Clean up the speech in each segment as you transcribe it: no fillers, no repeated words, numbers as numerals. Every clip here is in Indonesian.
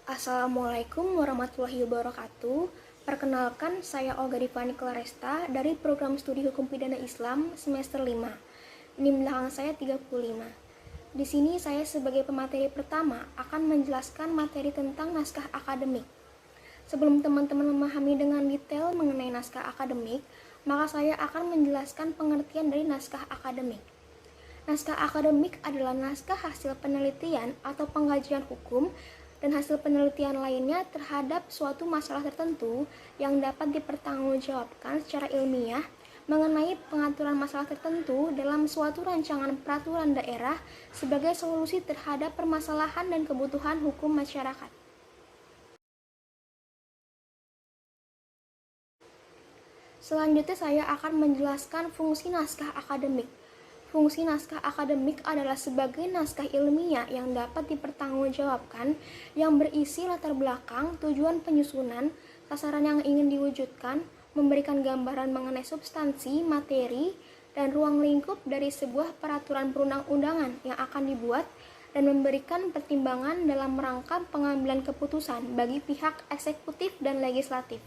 Assalamualaikum warahmatullahi wabarakatuh. Perkenalkan, saya Olga Divani Claresta dari Program Studi Hukum Pidana Islam semester 5. NIM belakang saya 35. Di sini saya sebagai pemateri pertama akan menjelaskan materi tentang naskah akademik. Sebelum teman-teman memahami dengan detail mengenai naskah akademik, maka saya akan menjelaskan pengertian dari naskah akademik. Naskah akademik adalah naskah hasil penelitian atau pengkajian hukum dan hasil penelitian lainnya terhadap suatu masalah tertentu yang dapat dipertanggungjawabkan secara ilmiah mengenai pengaturan masalah tertentu dalam suatu rancangan peraturan daerah sebagai solusi terhadap permasalahan dan kebutuhan hukum masyarakat. Selanjutnya saya akan menjelaskan fungsi naskah akademik. Fungsi naskah akademik adalah sebagai naskah ilmiah yang dapat dipertanggungjawabkan yang berisi latar belakang, tujuan penyusunan, sasaran yang ingin diwujudkan, memberikan gambaran mengenai substansi, materi, dan ruang lingkup dari sebuah peraturan perundang-undangan yang akan dibuat dan memberikan pertimbangan dalam rangka pengambilan keputusan bagi pihak eksekutif dan legislatif.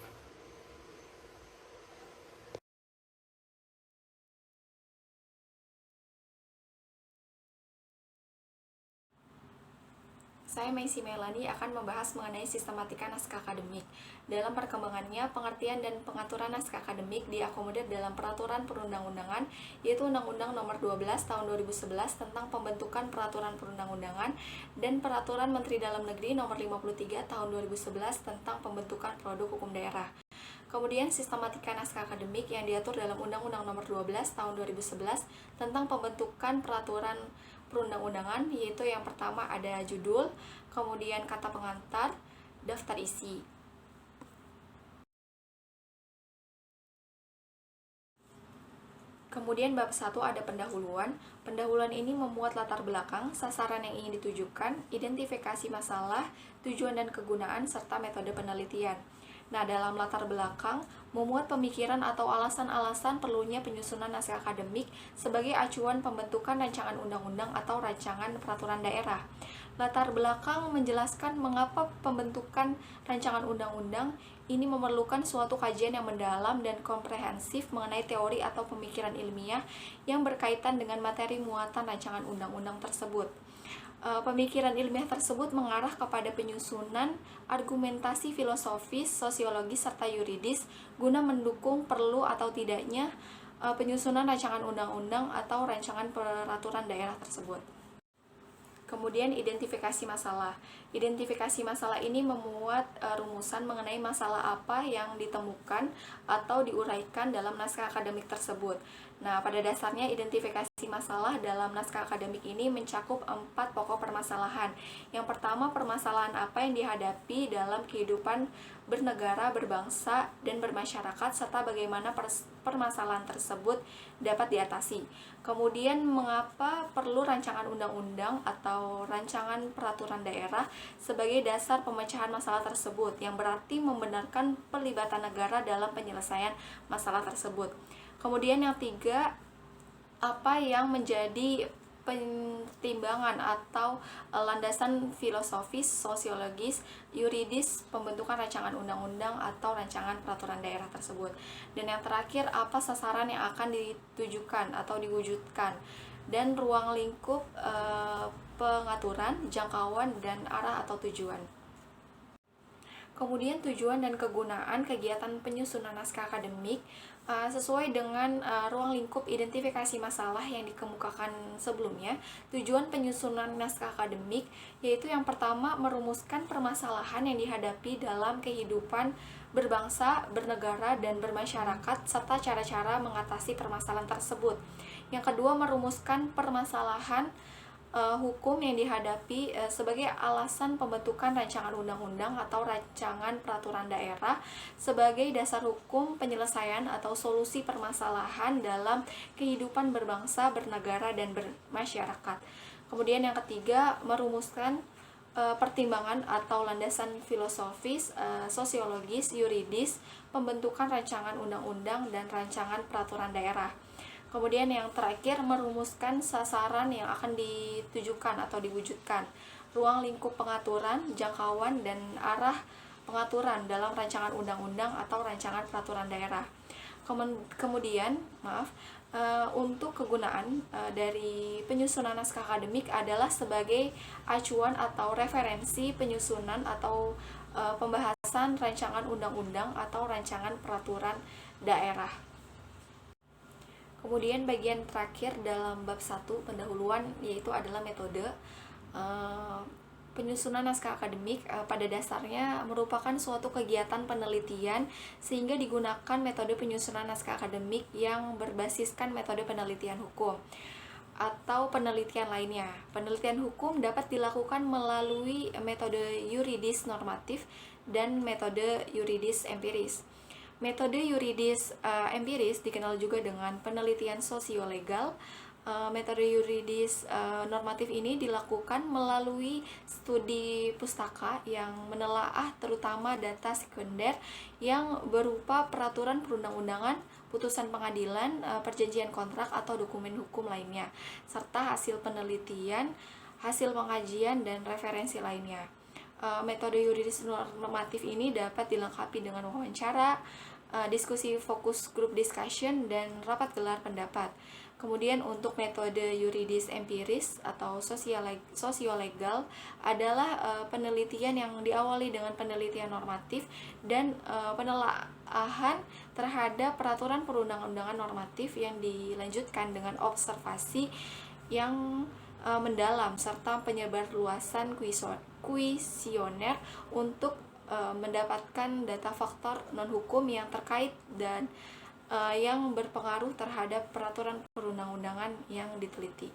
Saya Maisy Melani akan membahas mengenai sistematika naskah akademik. Dalam perkembangannya, pengertian dan pengaturan naskah akademik diakomodir dalam peraturan perundang-undangan, yaitu Undang-Undang Nomor 12 Tahun 2011 tentang pembentukan peraturan perundang-undangan dan Peraturan Menteri Dalam Negeri Nomor 53 Tahun 2011 tentang pembentukan produk hukum daerah. Kemudian sistematika naskah akademik yang diatur dalam Undang-Undang Nomor 12 Tahun 2011 tentang pembentukan peraturan perundang-undangan, yaitu yang pertama ada judul, kemudian kata pengantar, daftar isi. Kemudian bab 1 ada pendahuluan. Pendahuluan ini memuat latar belakang, sasaran yang ingin ditujukan, identifikasi masalah, tujuan dan kegunaan, serta metode penelitian. Nah, dalam latar belakang, memuat pemikiran atau alasan-alasan perlunya penyusunan naskah akademik sebagai acuan pembentukan rancangan undang-undang atau rancangan peraturan daerah. Latar belakang menjelaskan mengapa pembentukan rancangan undang-undang ini memerlukan suatu kajian yang mendalam dan komprehensif mengenai teori atau pemikiran ilmiah yang berkaitan dengan materi muatan rancangan undang-undang tersebut. Pemikiran ilmiah tersebut mengarah kepada penyusunan argumentasi filosofis, sosiologis, serta yuridis guna mendukung perlu atau tidaknya penyusunan rancangan undang-undang atau rancangan peraturan daerah tersebut. Kemudian identifikasi masalah. Identifikasi masalah ini memuat rumusan mengenai masalah apa yang ditemukan atau diuraikan dalam naskah akademik tersebut. Nah, pada dasarnya identifikasi masalah dalam naskah akademik ini mencakup 4 pokok permasalahan. Yang pertama, permasalahan apa yang dihadapi dalam kehidupan bernegara, berbangsa, dan bermasyarakat, serta bagaimana permasalahan tersebut dapat diatasi. Kemudian, mengapa perlu rancangan undang-undang atau rancangan peraturan daerah sebagai dasar pemecahan masalah tersebut, yang berarti membenarkan pelibatan negara dalam penyelesaian masalah tersebut. Kemudian yang tiga, apa yang menjadi pertimbangan atau landasan filosofis, sosiologis, yuridis pembentukan rancangan undang-undang atau rancangan peraturan daerah tersebut. Dan yang terakhir, apa sasaran yang akan ditujukan atau diwujudkan, dan ruang lingkup pengaturan, jangkauan, dan arah atau tujuan. Kemudian tujuan dan kegunaan kegiatan penyusunan naskah akademik sesuai dengan ruang lingkup identifikasi masalah yang dikemukakan sebelumnya. Tujuan penyusunan naskah akademik yaitu yang pertama, merumuskan permasalahan yang dihadapi dalam kehidupan berbangsa, bernegara, dan bermasyarakat, serta cara-cara mengatasi permasalahan tersebut. Yang kedua, merumuskan permasalahan hukum yang dihadapi sebagai alasan pembentukan rancangan undang-undang atau rancangan peraturan daerah sebagai dasar hukum penyelesaian atau solusi permasalahan dalam kehidupan berbangsa, bernegara, dan bermasyarakat. Kemudian yang ketiga, merumuskan pertimbangan atau landasan filosofis, sosiologis, yuridis pembentukan rancangan undang-undang dan rancangan peraturan daerah. Kemudian yang terakhir, merumuskan sasaran yang akan ditujukan atau diwujudkan. ruang lingkup pengaturan, jangkauan, dan arah pengaturan dalam rancangan undang-undang atau rancangan peraturan daerah. Kemudian, untuk kegunaan dari penyusunan naskah akademik adalah sebagai acuan atau referensi penyusunan atau pembahasan rancangan undang-undang atau rancangan peraturan daerah. Kemudian bagian terakhir dalam bab 1 pendahuluan yaitu adalah metode. Penyusunan naskah akademik pada dasarnya merupakan suatu kegiatan penelitian sehingga digunakan metode penyusunan naskah akademik yang berbasiskan metode penelitian hukum atau penelitian lainnya. Penelitian hukum dapat dilakukan melalui metode yuridis normatif dan metode yuridis empiris. Metode yuridis empiris dikenal juga dengan penelitian sosiolegal. Metode yuridis normatif ini dilakukan melalui studi pustaka yang menelaah terutama data sekunder yang berupa peraturan perundang-undangan, putusan pengadilan, perjanjian kontrak atau dokumen hukum lainnya, serta hasil penelitian, hasil pengajian, dan referensi lainnya. Metode yuridis normatif ini dapat dilengkapi dengan wawancara, diskusi fokus group discussion, dan rapat gelar pendapat. Kemudian untuk metode yuridis empiris atau sosiolegal adalah penelitian yang diawali dengan penelitian normatif dan penelaahan terhadap peraturan perundang-undangan normatif yang dilanjutkan dengan observasi yang mendalam serta penyebarluasan kuesioner untuk mendapatkan data faktor non-hukum yang terkait dan yang berpengaruh terhadap peraturan perundang-undangan yang diteliti.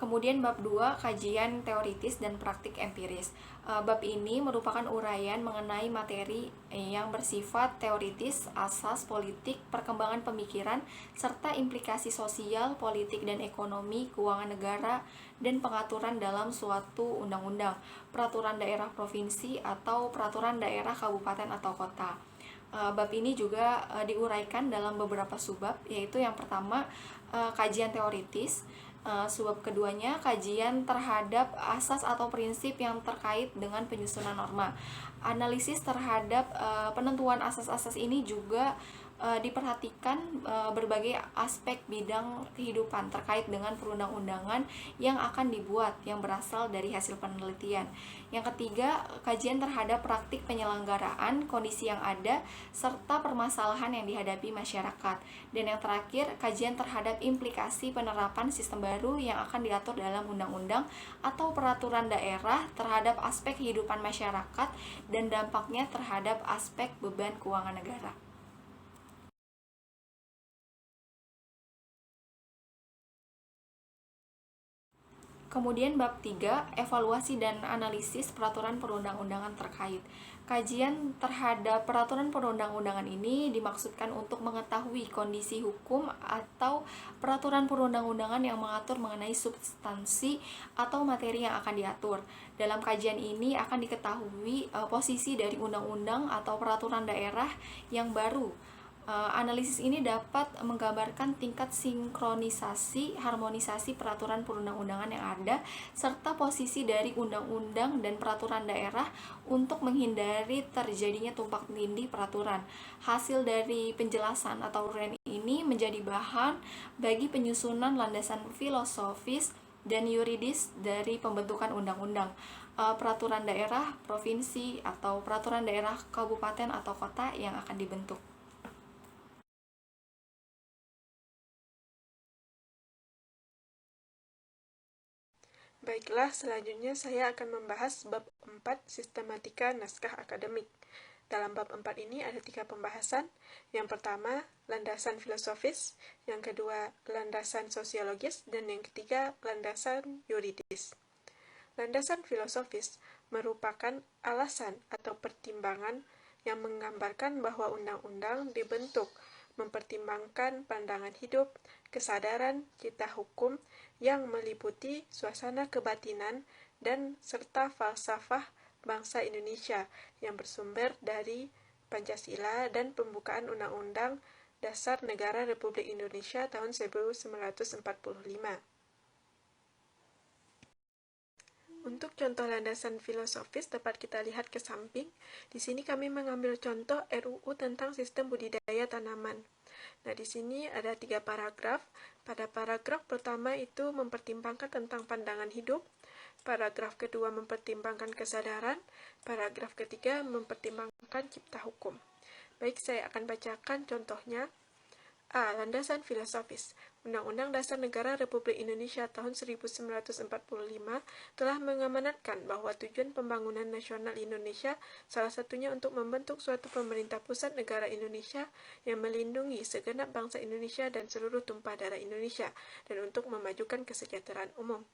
Kemudian bab 2, kajian teoritis dan praktik empiris. Bab ini merupakan uraian mengenai materi yang bersifat teoritis, asas politik, perkembangan pemikiran, serta implikasi sosial, politik, dan ekonomi, keuangan negara, dan pengaturan dalam suatu undang-undang, peraturan daerah provinsi, atau peraturan daerah kabupaten atau kota. Bab ini juga diuraikan dalam beberapa subbab, yaitu yang pertama, kajian teoritis. Subbab keduanya, kajian terhadap asas atau prinsip yang terkait dengan penyusunan norma. Analisis terhadap penentuan asas-asas ini juga diperhatikan berbagai aspek bidang kehidupan terkait dengan perundang-undangan yang akan dibuat yang berasal dari hasil penelitian. Yang ketiga, kajian terhadap praktik penyelenggaraan, kondisi yang ada, serta permasalahan yang dihadapi masyarakat. Dan yang terakhir, kajian terhadap implikasi penerapan sistem baru yang akan diatur dalam undang-undang atau peraturan daerah terhadap aspek kehidupan masyarakat dan dampaknya terhadap aspek beban keuangan negara. Kemudian bab 3, evaluasi dan analisis peraturan perundang-undangan terkait. Kajian terhadap peraturan perundang-undangan ini dimaksudkan untuk mengetahui kondisi hukum atau peraturan perundang-undangan yang mengatur mengenai substansi atau materi yang akan diatur. Dalam kajian ini akan diketahui posisi dari undang-undang atau peraturan daerah yang baru. Analisis ini dapat menggambarkan tingkat sinkronisasi, harmonisasi peraturan perundang-undangan yang ada, serta posisi dari undang-undang dan peraturan daerah untuk menghindari terjadinya tumpang tindih peraturan. Hasil dari penjelasan atau uraian ini menjadi bahan bagi penyusunan landasan filosofis dan yuridis dari pembentukan undang-undang, peraturan daerah, provinsi, atau peraturan daerah kabupaten atau kota yang akan dibentuk. Baiklah, selanjutnya saya akan membahas bab 4, sistematika naskah akademik. Dalam bab 4 ini ada 3 pembahasan. Yang pertama, landasan filosofis, yang kedua, landasan sosiologis, dan yang ketiga, landasan yuridis. Landasan filosofis merupakan alasan atau pertimbangan yang menggambarkan bahwa undang-undang dibentuk mempertimbangkan pandangan hidup, kesadaran, cita hukum yang meliputi suasana kebatinan dan serta falsafah bangsa Indonesia yang bersumber dari Pancasila dan pembukaan Undang-Undang Dasar Negara Republik Indonesia tahun 1945. Untuk contoh landasan filosofis dapat kita lihat ke samping. Di sini kami mengambil contoh RUU tentang sistem budidaya tanaman. Nah, di sini ada 3 paragraf. Pada paragraf pertama itu mempertimbangkan tentang pandangan hidup. Paragraf kedua mempertimbangkan kesadaran. Paragraf ketiga mempertimbangkan cipta hukum. Baik, saya akan bacakan contohnya. A. Landasan filosofis. Undang-Undang Dasar Negara Republik Indonesia tahun 1945 telah mengamanatkan bahwa tujuan pembangunan nasional Indonesia salah satunya untuk membentuk suatu pemerintah pusat negara Indonesia yang melindungi segenap bangsa Indonesia dan seluruh tumpah darah Indonesia, dan untuk memajukan kesejahteraan umum.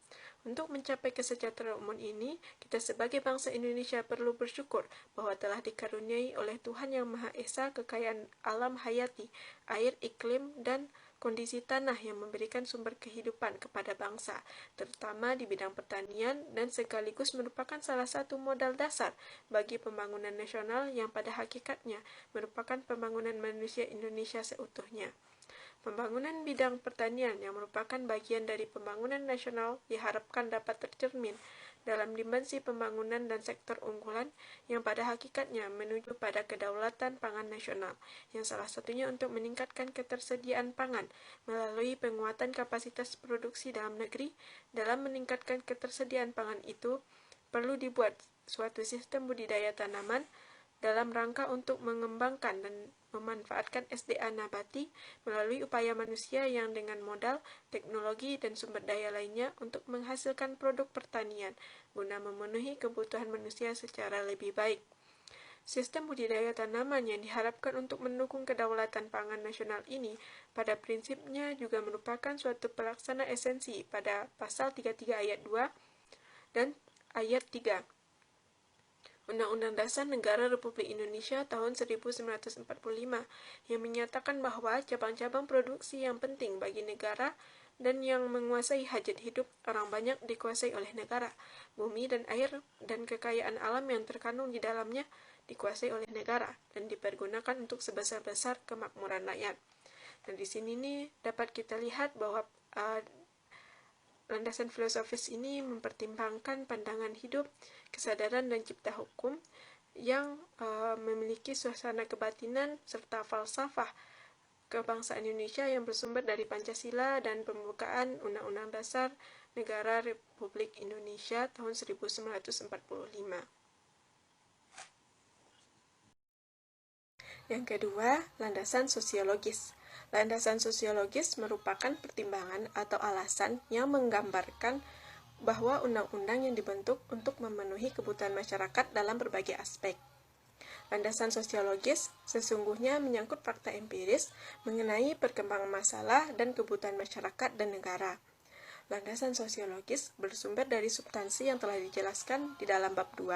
Untuk mencapai kesejahteraan umum ini, kita sebagai bangsa Indonesia perlu bersyukur bahwa telah dikaruniai oleh Tuhan Yang Maha Esa kekayaan alam hayati, air, iklim, dan kondisi tanah yang memberikan sumber kehidupan kepada bangsa, terutama di bidang pertanian, dan sekaligus merupakan salah satu modal dasar bagi pembangunan nasional yang pada hakikatnya merupakan pembangunan manusia Indonesia seutuhnya. Pembangunan bidang pertanian yang merupakan bagian dari pembangunan nasional diharapkan dapat tercermin dalam dimensi pembangunan dan sektor unggulan yang pada hakikatnya menuju pada kedaulatan pangan nasional, yang salah satunya untuk meningkatkan ketersediaan pangan melalui penguatan kapasitas produksi dalam negeri. Dalam meningkatkan ketersediaan pangan itu, perlu dibuat suatu sistem budidaya tanaman dalam rangka untuk mengembangkan dan memanfaatkan SDA nabati melalui upaya manusia yang dengan modal, teknologi, dan sumber daya lainnya untuk menghasilkan produk pertanian guna memenuhi kebutuhan manusia secara lebih baik. Sistem budidaya tanaman yang diharapkan untuk mendukung kedaulatan pangan nasional ini pada prinsipnya juga merupakan suatu pelaksana esensi pada pasal 33 ayat 2 dan ayat 3 Undang-Undang Dasar Negara Republik Indonesia tahun 1945 yang menyatakan bahwa cabang-cabang produksi yang penting bagi negara dan yang menguasai hajat hidup orang banyak dikuasai oleh negara. Bumi dan air dan kekayaan alam yang terkandung di dalamnya dikuasai oleh negara dan dipergunakan untuk sebesar-besar kemakmuran rakyat. Dan di sini nih dapat kita lihat bahwa landasan filosofis ini mempertimbangkan pandangan hidup, kesadaran, dan cipta hukum yang memiliki suasana kebatinan serta falsafah kebangsaan Indonesia yang bersumber dari Pancasila dan pembukaan Undang-Undang Dasar Negara Republik Indonesia tahun 1945. Yang kedua, landasan sosiologis. Landasan sosiologis merupakan pertimbangan atau alasan yang menggambarkan bahwa undang-undang yang dibentuk untuk memenuhi kebutuhan masyarakat dalam berbagai aspek. Landasan sosiologis sesungguhnya menyangkut fakta empiris mengenai perkembangan masalah dan kebutuhan masyarakat dan negara. Landasan sosiologis bersumber dari substansi yang telah dijelaskan di dalam bab 2.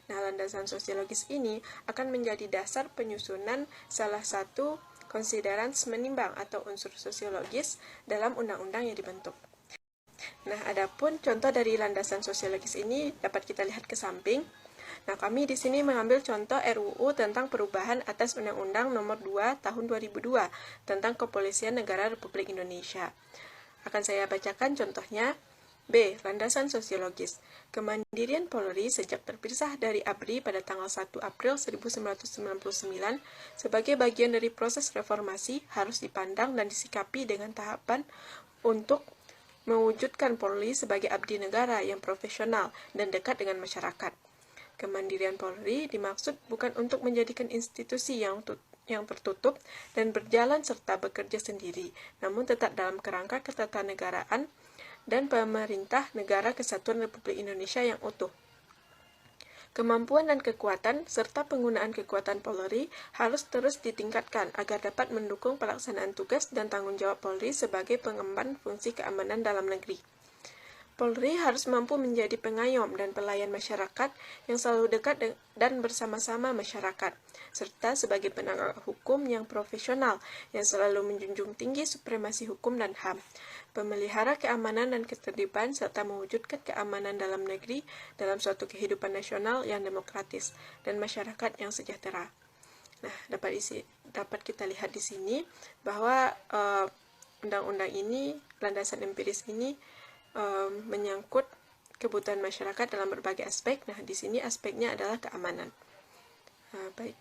Nah, landasan sosiologis ini akan menjadi dasar penyusunan salah satu considerans menimbang atau unsur sosiologis dalam undang-undang yang dibentuk. Nah, adapun contoh dari landasan sosiologis ini dapat kita lihat ke samping. Nah, kami di sini mengambil contoh RUU tentang perubahan atas Undang-Undang Nomor 2 Tahun 2002 tentang Kepolisian Negara Republik Indonesia. Akan saya bacakan contohnya. B. Landasan sosiologis. Kemandirian Polri sejak terpisah dari ABRI pada tanggal 1 April 1999 sebagai bagian dari proses reformasi harus dipandang dan disikapi dengan tahapan untuk mewujudkan Polri sebagai abdi negara yang profesional dan dekat dengan masyarakat. Kemandirian Polri dimaksud bukan untuk menjadikan institusi yang tertutup dan berjalan serta bekerja sendiri, namun tetap dalam kerangka ketatanegaraan dan pemerintah negara kesatuan Republik Indonesia yang utuh. Kemampuan dan kekuatan serta penggunaan kekuatan Polri harus terus ditingkatkan agar dapat mendukung pelaksanaan tugas dan tanggung jawab Polri sebagai pengemban fungsi keamanan dalam negeri. Polri harus mampu menjadi pengayom dan pelayan masyarakat yang selalu dekat dan bersama-sama masyarakat, serta sebagai penegak hukum yang profesional yang selalu menjunjung tinggi supremasi hukum dan HAM, pemelihara keamanan dan ketertiban, serta mewujudkan keamanan dalam negeri dalam suatu kehidupan nasional yang demokratis dan masyarakat yang sejahtera. Nah, dapat kita lihat di sini bahwa undang-undang ini, landasan empiris ini menyangkut kebutuhan masyarakat dalam berbagai aspek. Nah, di sini aspeknya adalah keamanan. Baik.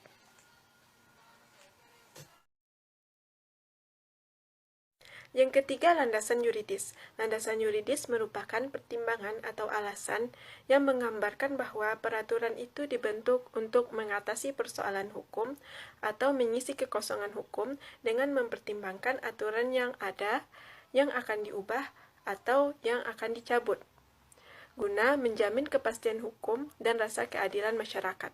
Yang ketiga, landasan yuridis. Landasan yuridis merupakan pertimbangan atau alasan yang menggambarkan bahwa peraturan itu dibentuk untuk mengatasi persoalan hukum atau mengisi kekosongan hukum dengan mempertimbangkan aturan yang ada, yang akan diubah, atau yang akan dicabut, guna menjamin kepastian hukum dan rasa keadilan masyarakat.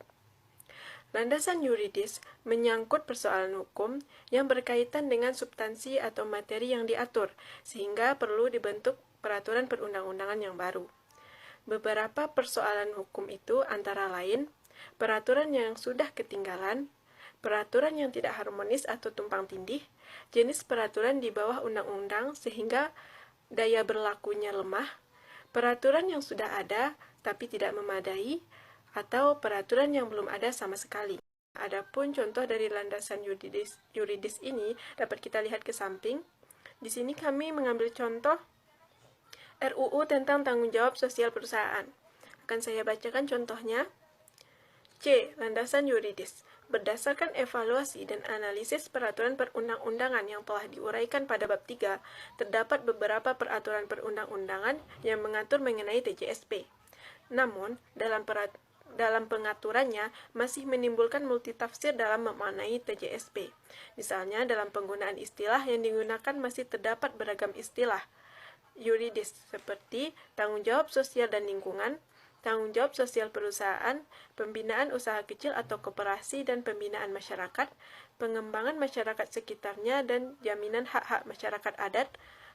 Landasan yuridis menyangkut persoalan hukum yang berkaitan dengan substansi atau materi yang diatur, sehingga perlu dibentuk peraturan perundang-undangan yang baru. Beberapa persoalan hukum itu antara lain peraturan yang sudah ketinggalan, peraturan yang tidak harmonis atau tumpang tindih, jenis peraturan di bawah undang-undang sehingga daya berlakunya lemah, peraturan yang sudah ada tapi tidak memadai, atau peraturan yang belum ada sama sekali. Adapun contoh dari landasan yuridis ini dapat kita lihat ke samping. Di sini kami mengambil contoh RUU tentang tanggung jawab sosial perusahaan. Akan saya bacakan contohnya. C. Landasan yuridis. Berdasarkan evaluasi dan analisis peraturan perundang-undangan yang telah diuraikan pada bab 3, terdapat beberapa peraturan perundang-undangan yang mengatur mengenai TJSP. Namun, dalam pengaturannya masih menimbulkan multitafsir dalam memaknai TJSP. Misalnya, dalam penggunaan istilah yang digunakan masih terdapat beragam istilah yuridis seperti tanggung jawab sosial dan lingkungan, tanggung jawab sosial perusahaan, pembinaan usaha kecil atau koperasi dan pembinaan masyarakat, pengembangan masyarakat sekitarnya dan jaminan hak-hak masyarakat adat,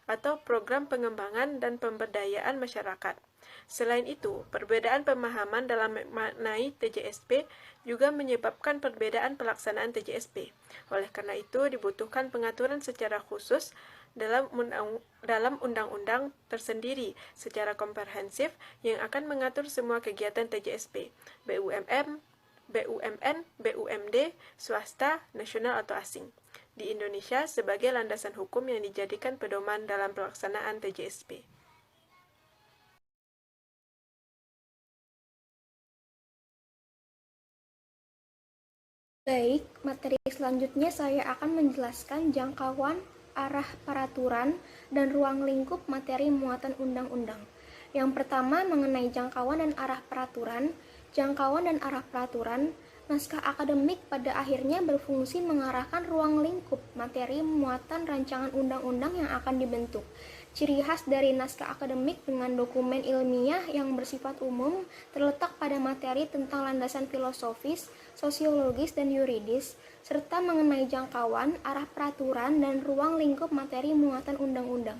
atau program pengembangan dan pemberdayaan masyarakat. Selain itu, perbedaan pemahaman dalam memaknai TJSP juga menyebabkan perbedaan pelaksanaan TJSP. Oleh karena itu, dibutuhkan pengaturan secara khusus dalam undang-undang tersendiri secara komprehensif yang akan mengatur semua kegiatan TJSP, BUMN, BUMD, swasta, nasional atau asing, di Indonesia sebagai landasan hukum yang dijadikan pedoman dalam pelaksanaan TJSP. Baik, materi selanjutnya saya akan menjelaskan jangkauan, arah peraturan, dan ruang lingkup materi muatan undang-undang. Yang pertama mengenai jangkauan dan arah peraturan. Jangkauan dan arah peraturan, naskah akademik pada akhirnya berfungsi mengarahkan ruang lingkup materi muatan rancangan undang-undang yang akan dibentuk. Ciri khas dari naskah akademik dengan dokumen ilmiah yang bersifat umum terletak pada materi tentang landasan filosofis, sosiologis, dan yuridis, serta mengenai jangkauan, arah peraturan, dan ruang lingkup materi muatan undang-undang.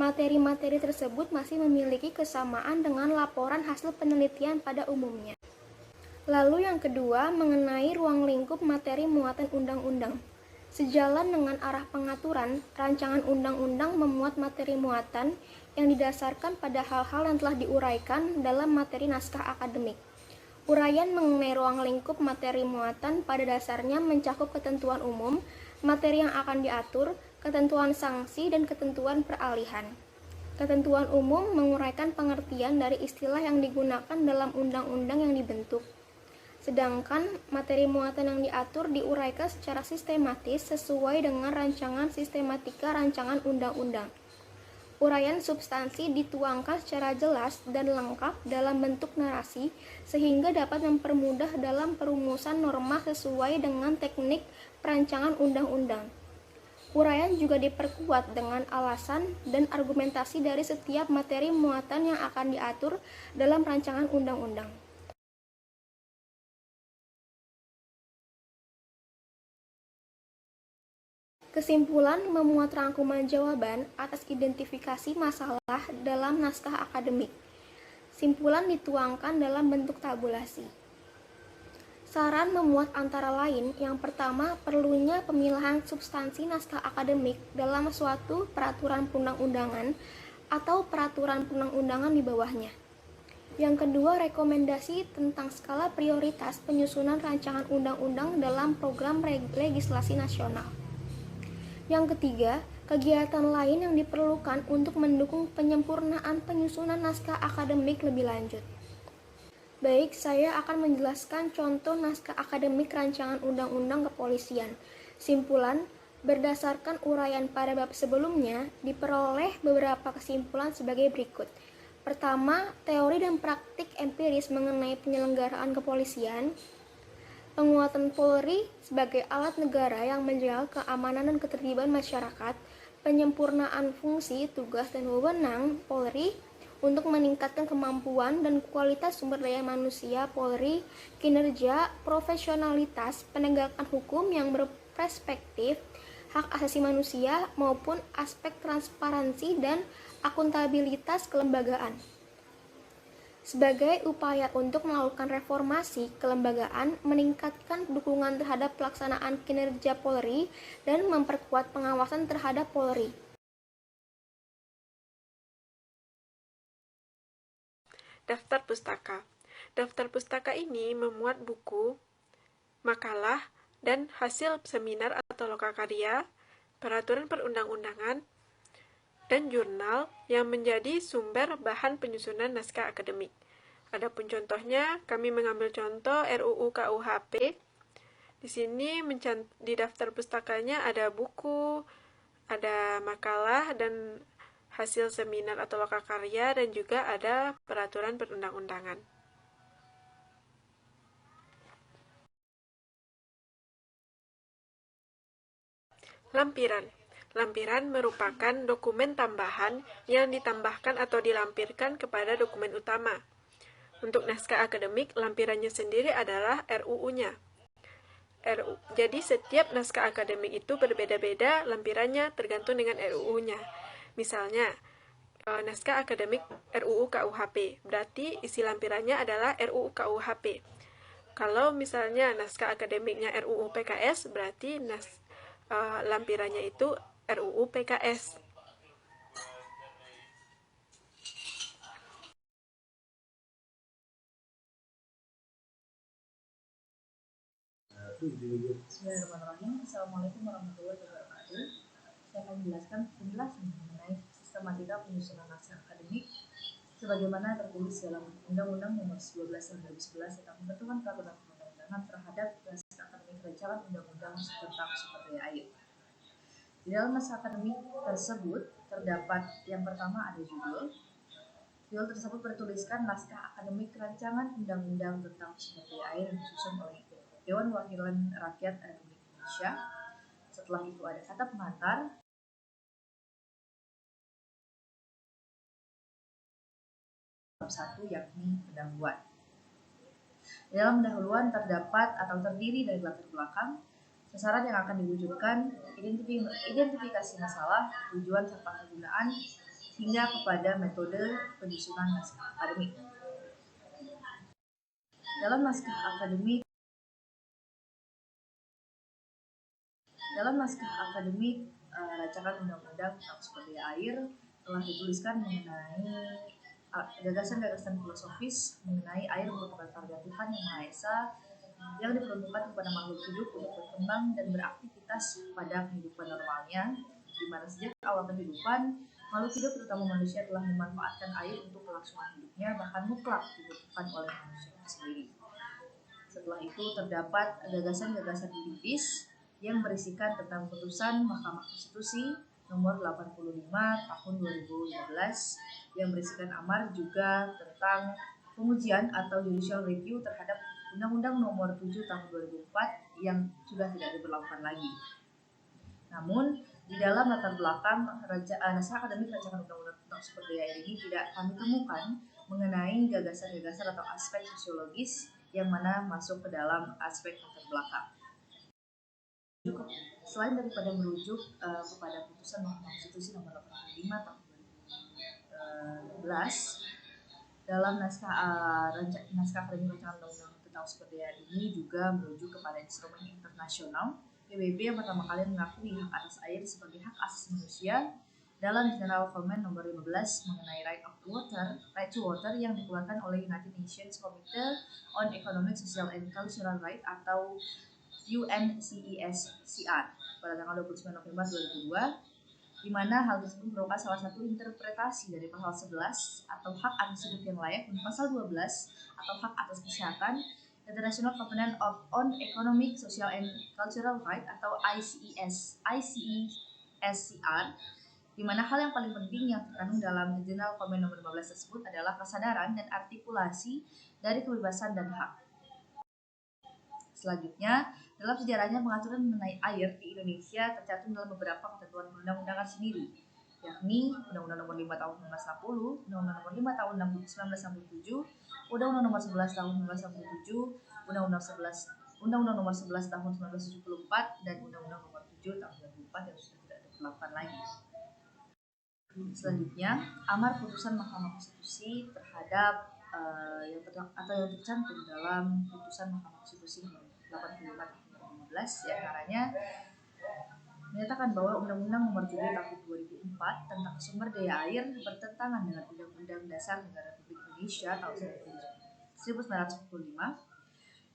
Materi-materi tersebut masih memiliki kesamaan dengan laporan hasil penelitian pada umumnya. Lalu yang kedua, mengenai ruang lingkup materi muatan undang-undang. Sejalan dengan arah pengaturan, rancangan undang-undang memuat materi muatan yang didasarkan pada hal-hal yang telah diuraikan dalam materi naskah akademik. Uraian mengenai ruang lingkup materi muatan pada dasarnya mencakup ketentuan umum, materi yang akan diatur, ketentuan sanksi, dan ketentuan peralihan. Ketentuan umum menguraikan pengertian dari istilah yang digunakan dalam undang-undang yang dibentuk. Sedangkan materi muatan yang diatur diuraikan secara sistematis sesuai dengan rancangan sistematika rancangan undang-undang. Uraian substansi dituangkan secara jelas dan lengkap dalam bentuk narasi sehingga dapat mempermudah dalam perumusan norma sesuai dengan teknik perancangan undang-undang. Uraian juga diperkuat dengan alasan dan argumentasi dari setiap materi muatan yang akan diatur dalam rancangan undang-undang. Kesimpulan memuat rangkuman jawaban atas identifikasi masalah dalam naskah akademik. Simpulan dituangkan dalam bentuk tabulasi. Saran memuat antara lain, yang pertama, perlunya pemilahan substansi naskah akademik dalam suatu peraturan perundang-undangan atau peraturan perundang-undangan di bawahnya. Yang kedua, rekomendasi tentang skala prioritas penyusunan rancangan undang-undang dalam program legislasi nasional. Yang ketiga, kegiatan lain yang diperlukan untuk mendukung penyempurnaan penyusunan naskah akademik lebih lanjut. Baik, saya akan menjelaskan contoh naskah akademik rancangan undang-undang kepolisian. Simpulan, berdasarkan uraian pada bab sebelumnya, diperoleh beberapa kesimpulan sebagai berikut. Pertama, teori dan praktik empiris mengenai penyelenggaraan kepolisian. Penguatan Polri sebagai alat negara yang menjaga keamanan dan ketertiban masyarakat. Penyempurnaan fungsi, tugas, dan wewenang Polri untuk meningkatkan kemampuan dan kualitas sumber daya manusia Polri, kinerja, profesionalitas, penegakan hukum yang berperspektif, hak asasi manusia, maupun aspek transparansi dan akuntabilitas kelembagaan. Sebagai upaya untuk melakukan reformasi kelembagaan, meningkatkan dukungan terhadap pelaksanaan kinerja Polri, dan memperkuat pengawasan terhadap Polri. Daftar pustaka. Daftar pustaka ini memuat buku, makalah, dan hasil seminar atau lokakarya, peraturan perundang-undangan, dan jurnal yang menjadi sumber bahan penyusunan naskah akademik. Adapun contohnya, kami mengambil contoh RUU KUHP. Di sini di daftar pustakanya ada buku, ada makalah dan hasil seminar atau lokakarya, dan juga ada peraturan perundang-undangan. Lampiran. Lampiran merupakan dokumen tambahan yang ditambahkan atau dilampirkan kepada dokumen utama. Untuk naskah akademik, lampirannya sendiri adalah RUU-nya. Jadi setiap naskah akademik itu berbeda-beda lampirannya tergantung dengan RUU-nya. Misalnya, naskah akademik RUU KUHP, berarti isi lampirannya adalah RUU KUHP. Kalau misalnya naskah akademiknya RUU PKS, berarti lampirannya itu RUU PKS. Bismillahirrahmanirrahim. Assalamualaikum warahmatullahi wabarakatuh. Saya akan menjelaskan penjelasan mengenai sistematika penyusunan naskah akademik sebagaimana tertulis dalam Undang-Undang Nomor 12 Tahun 2011 tentang pembentukan peraturan perundang-undangan terhadap naskah akademik rancangan undang-undang tentang sumber daya air. Di dalam naskah akademik tersebut terdapat yang pertama ada judul. Judul tersebut bertuliskan naskah akademik rancangan undang-undang tentang sumber daya air yang disusun oleh Dewan Perwakilan Rakyat Republik Indonesia. Setelah itu ada kata pengantar. Bab 1 yakni pendahuluan. Dalam pendahuluan terdapat atau terdiri dari latar belakang, sasaran yang akan diwujudkan, identifikasi masalah, tujuan serta kegunaan, hingga kepada metode penyusunan naskah akademik. Dalam naskah akademik rancangan undang-undang tentang sumber daya air telah dituliskan mengenai gagasan-gagasan filosofis mengenai air merupakan karya Tuhan yang Maha Esa yang diperuntukkan kepada makhluk hidup untuk berkembang dan beraktivitas pada kehidupan normalnya, di mana sejak awal kehidupan makhluk hidup terutama manusia telah memanfaatkan air untuk kelangsungan hidupnya, bahkan mutlak dibutuhkan oleh manusia sendiri. Setelah itu terdapat gagasan-gagasan politis yang berisikan tentang putusan Mahkamah Konstitusi nomor 85 tahun 2015 yang berisikan amar juga tentang pengujian atau judicial review terhadap Undang-Undang nomor 7 tahun 2004 yang sudah tidak diberlakukan lagi. Namun, di dalam latar belakang naskah akademik rancangan undang-undang tentang sumber daya air ini tidak kami temukan mengenai gagasan-gagasan atau aspek sosiologis yang mana masuk ke dalam aspek latar belakang. Selain daripada merujuk kepada putusan Mahkamah Konstitusi nomor 85 tahun 2016, dalam naskah akademik rancangan undang-undang tentang sumber daya ini juga merujuk kepada instrumen internasional PBB yang pertama kali mengakui hak atas air sebagai hak asasi manusia dalam General Comment nomor 15 mengenai right to water yang dikeluarkan oleh United Nations Committee on Economic, Social and Cultural Rights atau UNCESCR pada tanggal 29 November 2002, di mana hal tersebut merupakan salah satu interpretasi dari pasal 11 atau hak atas hidup yang layak dan pasal 12 atau hak atas kesehatan International Covenant on Economic, Social and Cultural Rights atau ICESCR, di mana hal yang paling penting yang terkandung dalam General Comment nomor 15 tersebut adalah kesadaran dan artikulasi dari kebebasan dan hak. Selanjutnya, dalam sejarahnya pengaturan mengenai air di Indonesia tercantum dalam beberapa ketentuan undang-undangan sendiri, yakni Undang-Undang Nomor 5 Tahun 1960, Undang-Undang Nomor 5 Tahun 1967, Undang-Undang Nomor 11 Tahun 1967, Undang-Undang Nomor 11 Tahun 1974, dan Undang-Undang Nomor 7 Tahun 2004 yang sudah tidak diberlakukan lagi. Selanjutnya, amar putusan Mahkamah Konstitusi terhadap yang tercantum dalam putusan Mahkamah Konstitusi nomor 85 tahun 2015, diantaranya menyatakan bahwa Undang-Undang Nomor 7 Tahun 2004 tentang sumber daya air bertentangan dengan Undang-Undang Dasar Negara Republik Indonesia tahun 1945.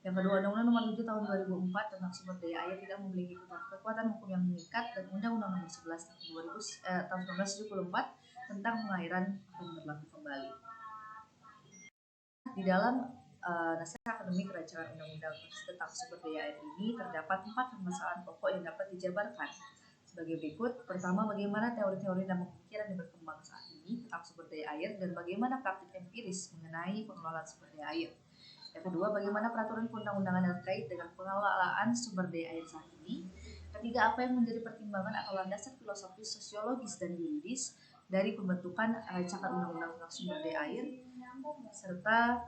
Yang kedua, Undang-Undang Nomor 7 Tahun 2004 tentang sumber daya air tidak memiliki kekuatan hukum yang mengikat, dan Undang-Undang Nomor 11 tahun 1974 tentang pengairan akan berlaku kembali. Di dalam naskah akademik rancangan undang-undang tentang sumber daya air ini terdapat 4 permasalahan pokok yang dapat dijabarkan sebagai berikut. Pertama, bagaimana teori-teori dan pemikiran yang berkembang saat ini tentang sumber daya air dan bagaimana praktik empiris mengenai pengelolaan sumber daya air. Yang kedua, bagaimana peraturan perundang-undangan yang terkait dengan pengelolaan sumber daya air saat ini. Ketiga, apa yang menjadi pertimbangan atau landasan filosofis, sosiologis, dan yuridis dari pembentukan rancangan undang-undang tentang sumber daya air, serta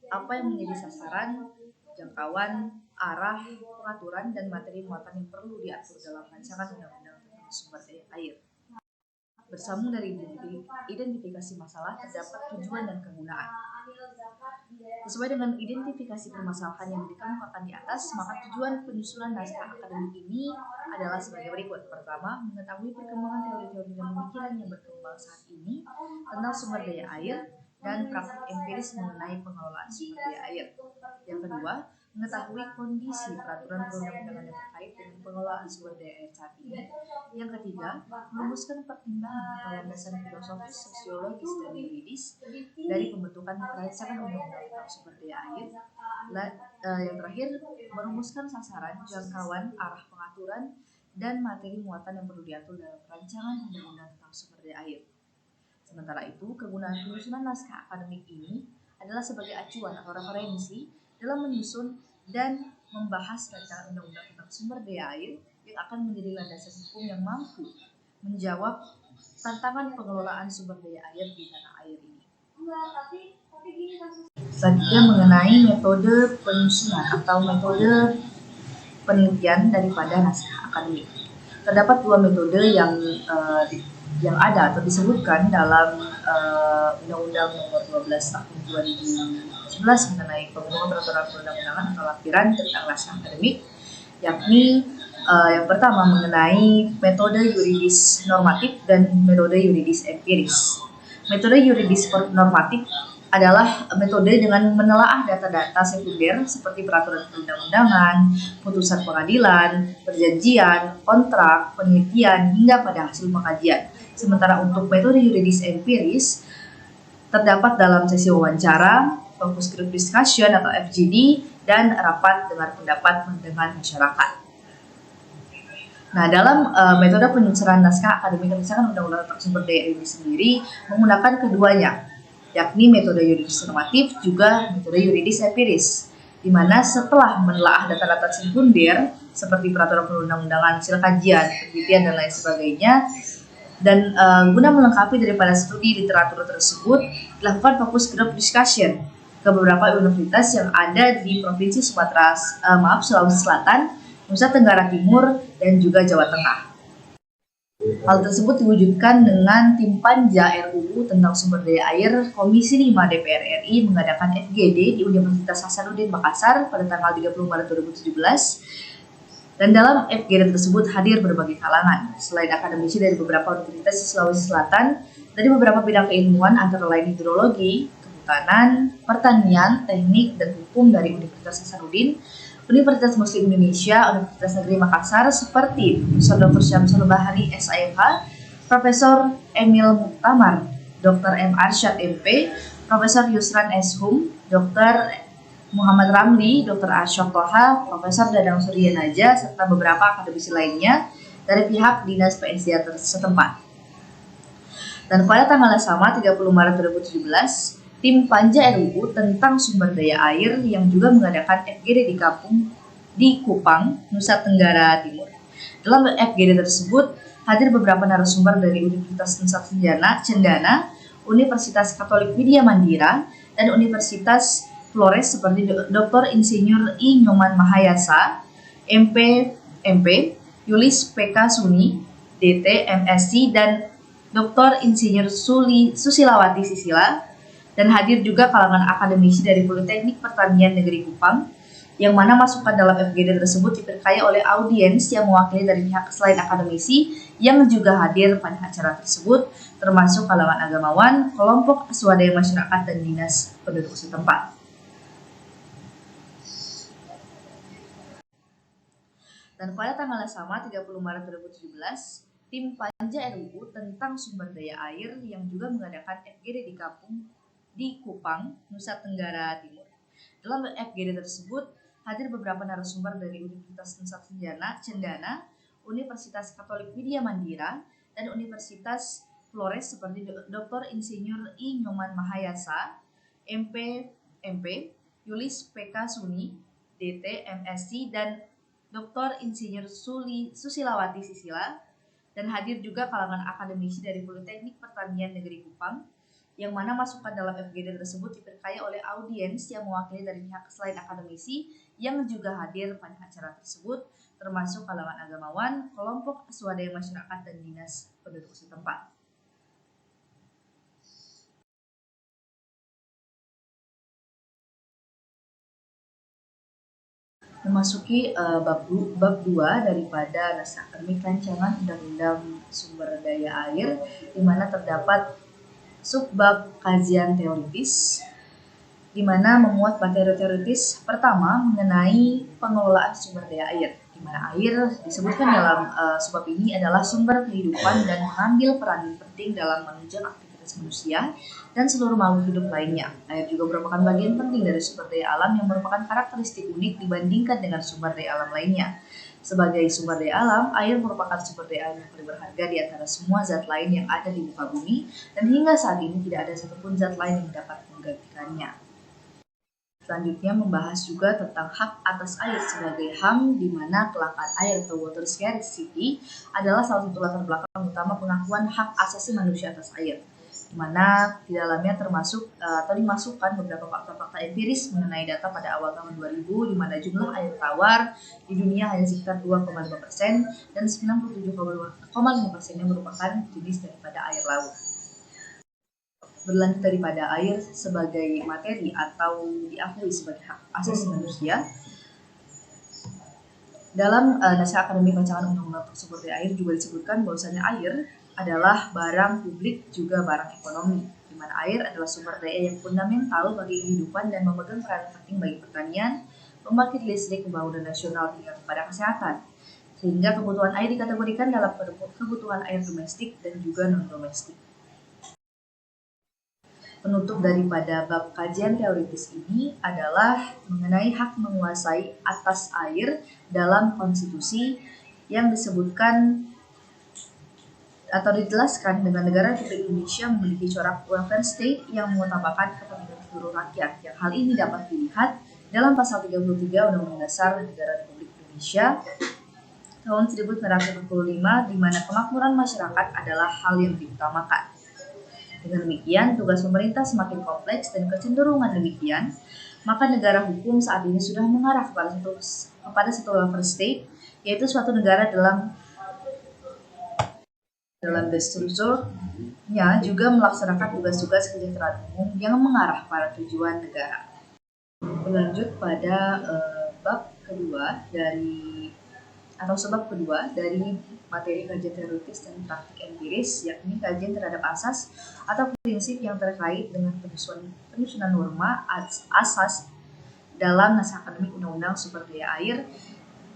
apa yang menjadi sasaran, jangkauan, arah, pengaturan, dan materi muatan yang perlu diatur dalam rancangan undang-undang tentang sumber daya air. Bersambung dari identifikasi masalah, terdapat tujuan dan kegunaan. Sesuai dengan identifikasi permasalahan yang dikemukakan di atas, maka tujuan penyusunan naskah akademik ini adalah sebagai berikut. Pertama, mengetahui perkembangan teori-teori dan pemikiran yang berkembang saat ini tentang sumber daya air dan praktik empiris mengenai pengelolaan sumber daya air. Yang kedua, mengetahui kondisi peraturan perundang-undangan yang terkait dengan pengelolaan sumber daya air saat ini. Yang ketiga, merumuskan pertimbangan atau landasan filosofis, sosiologis, dan yuridis dari pembentukan rancangan undang-undang tentang sumber daya air. Yang terakhir, merumuskan sasaran, jangkauan, arah pengaturan, dan materi muatan yang perlu diatur dalam rancangan undang-undang tentang sumber daya air. Sementara itu, kegunaan penyusunan naskah akademik ini adalah sebagai acuan atau referensi dalam menyusun dan membahas rancangan undang-undang tentang sumber daya air yang akan menjadi landasan hukum yang mampu menjawab tantangan pengelolaan sumber daya air di tanah air ini. Selanjutnya mengenai metode penyusunan atau metode penelitian daripada naskah akademik. Terdapat 2 metode yang ada atau disebutkan dalam Undang-Undang Nomor 12 Tahun 2011 mengenai pembentukan peraturan perundang-undangan atau lampiran tentang naskah akademik, yakni yang pertama mengenai metode yuridis normatif dan metode yuridis empiris. Metode yuridis normatif adalah metode dengan menelaah data-data sekunder seperti peraturan perundang-undangan, putusan pengadilan, perjanjian, kontrak, penelitian, hingga pada hasil pengkajian. Sementara untuk metode yuridis empiris terdapat dalam sesi wawancara, focus group discussion atau FGD, dan rapat dengar pendapat dengan masyarakat. Nah, dalam metode penyusunan naskah akademik rancangan undang-undang tentang sumber daya air ini sendiri menggunakan keduanya, yakni metode yuridis normatif juga metode yuridis empiris, di mana setelah menelaah data-data sekunder seperti peraturan perundang-undangan, hasil kajian, penelitian, dan lain sebagainya, dan guna melengkapi daripada studi literatur tersebut, dilakukan fokus group discussion ke beberapa universitas yang ada di Provinsi Sulawesi Selatan, Nusa Tenggara Timur, dan juga Jawa Tengah. Hal tersebut diwujudkan dengan tim Panja RUU tentang sumber daya air Komisi 5 DPR RI mengadakan FGD di Universitas Hasanuddin Makassar pada tanggal 30 Maret 2017 Dan dalam FGD tersebut hadir berbagai kalangan, selain akademisi dari beberapa universitas di Sulawesi Selatan, dari beberapa bidang keilmuan antara lain hidrologi, kehutanan, pertanian, teknik, dan hukum dari Universitas Hasanuddin, Universitas Muslim Indonesia, Universitas Negeri Makassar, seperti Prof. Dr. Syamsul Bahari, SIMH, Profesor Emil Muktamar, Dr. M. Arsyad, MP, Profesor Yusran S. Hum, Dr. Muhammad Ramli, Dr. Ashok Toha, Profesor Dadang Surya Naja, serta beberapa akademisi lainnya dari pihak Dinas PSDA setempat. Dan pada tanggal yang sama, 30 Maret 2017, tim Panja RUU tentang sumber daya air yang juga mengadakan FGD di Kupang, Nusa Tenggara Timur. Dalam FGD tersebut, hadir beberapa narasumber dari Universitas Nusa Cendana, Universitas Katolik Widya Mandira, dan Universitas Flores seperti Dr. Insinyur I. Nyoman Mahayasa, MP, Yulis PK Suni, DT, MSc, dan Dr. Insinyur Susilawati Sisila, dan hadir juga kalangan akademisi dari Politeknik Pertanian Negeri Kupang, yang mana masukan dalam FGD tersebut diperkaya oleh audiens yang mewakili dari pihak selain akademisi yang juga hadir pada acara tersebut, termasuk kalangan agamawan, kelompok swadaya masyarakat, dan dinas penduduk setempat. Dan pada tanggal yang sama, 30 Maret 2017, tim Panja RUU tentang sumber daya air yang juga mengadakan FGD di Kupang, Nusa Tenggara Timur. Dalam FGD tersebut, hadir beberapa narasumber dari Universitas Nusa Cendana, Universitas Katolik Widya Mandira, dan Universitas Flores seperti Dr. Insinyur I. Nyoman Mahayasa, MP, Yulis PK Suni, DT, MSc, dan Dr. Insinyur Susilawati Sisila, dan hadir juga kalangan akademisi dari Politeknik Pertanian Negeri Kupang, yang mana masukan dalam FGD tersebut diperkaya oleh audiens yang mewakili dari pihak selain akademisi yang juga hadir pada acara tersebut, termasuk kalangan agamawan, kelompok swadaya masyarakat, dan dinas penduduk setempat. Memasuki bab 2 daripada naskah akademik rancangan Undang-Undang Sumber Daya Air, di mana terdapat subbab kajian teoritis, di mana memuat materi teoritis pertama mengenai pengelolaan sumber daya air, di mana air disebutkan dalam subbab ini adalah sumber kehidupan dan mengambil peran penting dalam menunjang aktivitas manusia dan seluruh makhluk hidup lainnya. Air juga merupakan bagian penting dari sumber daya alam yang merupakan karakteristik unik dibandingkan dengan sumber daya alam lainnya. Sebagai sumber daya alam, air merupakan sumber daya alam yang paling berharga di antara semua zat lain yang ada di muka bumi, dan hingga saat ini tidak ada satupun zat lain yang dapat menggantikannya. Selanjutnya membahas juga tentang hak atas air sebagai HAM, di mana kelangkaan air atau water scarcity adalah salah satu latar belakang utama pengakuan hak asasi manusia atas air, di mana di dalamnya termasuk atau dimasukkan beberapa fakta-fakta empiris mengenai data pada awal tahun 2000, di mana jumlah air tawar di dunia hanya sekitar 2,5% dan 97,5%-nya merupakan jenis daripada air laut. Berlanjut daripada air sebagai materi atau diakui sebagai hak asasi manusia, dalam naskah akademik rancangan undang-undang sumber daya air juga disebutkan bahwasanya air adalah barang publik juga barang ekonomi, di mana air adalah sumber daya yang fundamental bagi kehidupan dan memegang peran penting bagi pertanian, pembangkit listrik, pembangunan nasional, hingga kepada kesehatan. Sehingga kebutuhan air dikategorikan dalam kebutuhan air domestik dan juga non-domestik. Penutup daripada bab kajian teoritis ini adalah mengenai hak menguasai atas air dalam konstitusi yang disebutkan atau dijelaskan dengan negara Republik Indonesia memiliki corak welfare state yang mengutamakan kepentingan seluruh rakyat, yang hal ini dapat dilihat dalam pasal 33 Undang-Undang Dasar Negara Republik Indonesia tahun 1945, di mana kemakmuran masyarakat adalah hal yang diutamakan. Dengan demikian, tugas pemerintah semakin kompleks, dan kecenderungan demikian, maka negara hukum saat ini sudah mengarah kepada satu welfare state, yaitu suatu negara dalam strukturnya juga melaksanakan tugas-tugas kesejahteraan umum yang mengarah pada tujuan negara. Berlanjut pada bab kedua dari atau sebab kedua dari materi kajian teoritis dan praktik empiris, yakni kajian terhadap asas atau prinsip yang terkait dengan penyusunan norma asas dalam naskah akademik Undang-Undang Sumber Daya Air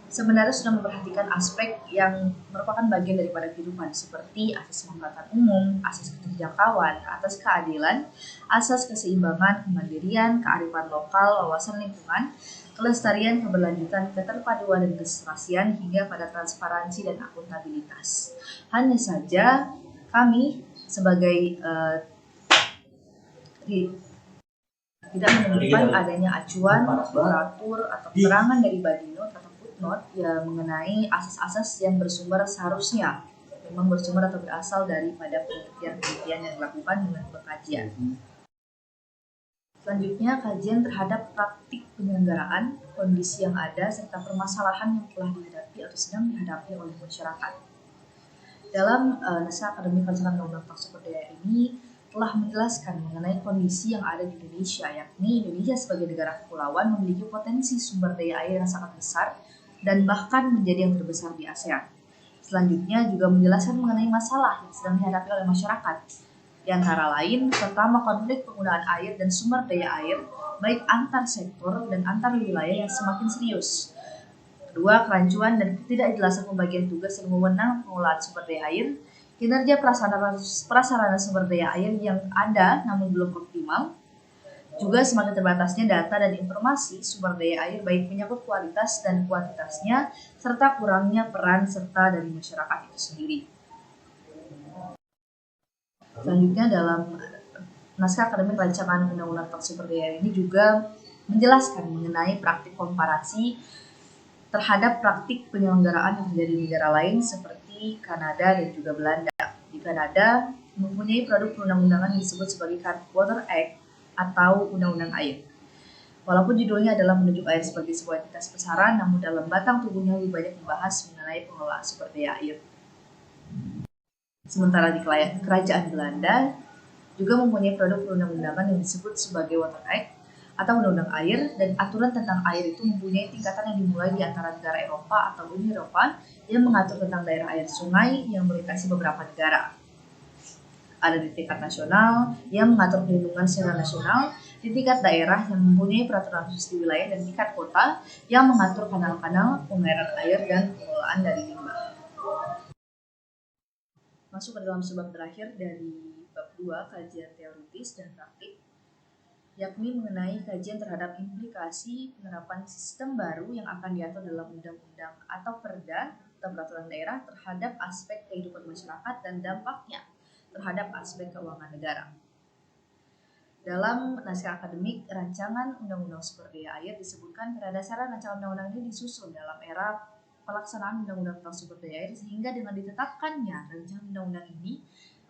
sebenarnya sudah memperhatikan aspek yang merupakan bagian daripada kehidupan seperti asas kemanfaatan umum, asas keterjangkauan, asas keadilan, asas keseimbangan, kemandirian, kearifan lokal, wawasan lingkungan, kelestarian, keberlanjutan, keterpaduan, dan keserasian hingga pada transparansi dan akuntabilitas. Hanya saja kami sebagai tidak menemukan adanya acuan, literatur, atau keterangan dari Badinot atau footnote yang mengenai asas-asas yang bersumber seharusnya memang bersumber atau berasal daripada penelitian-penelitian yang dilakukan dengan pengkajian. Selanjutnya, kajian terhadap praktik penyelenggaraan, kondisi yang ada, serta permasalahan yang telah dihadapi atau sedang dihadapi oleh masyarakat. Dalam naskah akademik rancangan undang-undang Sumber Daya ini telah menjelaskan mengenai kondisi yang ada di Indonesia, yakni Indonesia sebagai negara kepulauan memiliki potensi sumber daya air yang sangat besar dan bahkan menjadi yang terbesar di ASEAN. Selanjutnya juga menjelaskan mengenai masalah yang sedang dihadapi oleh masyarakat, di antara lain pertama konflik penggunaan air dan sumber daya air baik antar sektor dan antar wilayah yang semakin serius. Kedua, kerancuan dan ketidakjelasan pembagian tugas dan wewenang pengelolaan sumber daya air, kinerja prasarana sumber daya air yang ada namun belum optimal, juga semakin terbatasnya data dan informasi sumber daya air baik menyangkut kualitas dan kuantitasnya, serta kurangnya peran serta dari masyarakat itu sendiri. Selanjutnya dalam naskah akademik rancangan undang-undang tentang sumber daya ini juga menjelaskan mengenai praktik komparasi terhadap praktik penyelenggaraan yang terjadi di negara lain seperti Kanada dan juga Belanda. Di Kanada mempunyai produk perundang-undangan yang disebut sebagai Water Act atau Undang-Undang Air. Walaupun judulnya adalah menunjuk air sebagai sebuah entitas besaran, namun dalam batang tubuhnya lebih banyak membahas mengenai pengelolaan sumber daya air. Sementara di kerajaan Belanda juga mempunyai produk perundang-undangan yang disebut sebagai Water Act atau Undang-Undang Air, dan aturan tentang air itu mempunyai tingkatan yang dimulai di antara negara Eropa atau Uni Eropa yang mengatur tentang daerah air sungai yang melintasi beberapa negara. Ada di tingkat nasional yang mengatur perlindungan secara nasional, di tingkat daerah yang mempunyai peraturan khusus di wilayah, dan tingkat kota yang mengatur kanal-kanal, pengairan air, dan pengelolaan dari limbah. Masuk ke dalam sebab terakhir dari bab 2, kajian teoritis dan praktik, yakni mengenai kajian terhadap implikasi penerapan sistem baru yang akan diatur dalam undang-undang atau perda atau peraturan daerah terhadap aspek kehidupan masyarakat dan dampaknya terhadap aspek keuangan negara. Dalam naskah akademik rancangan undang-undang sumber daya air disebutkan pada dasarnya rancangan undang-undang ini disusun dalam era pelaksanaan undang-undang tentang sumber daya air, sehingga dengan ditetapkannya rancangan undang-undang ini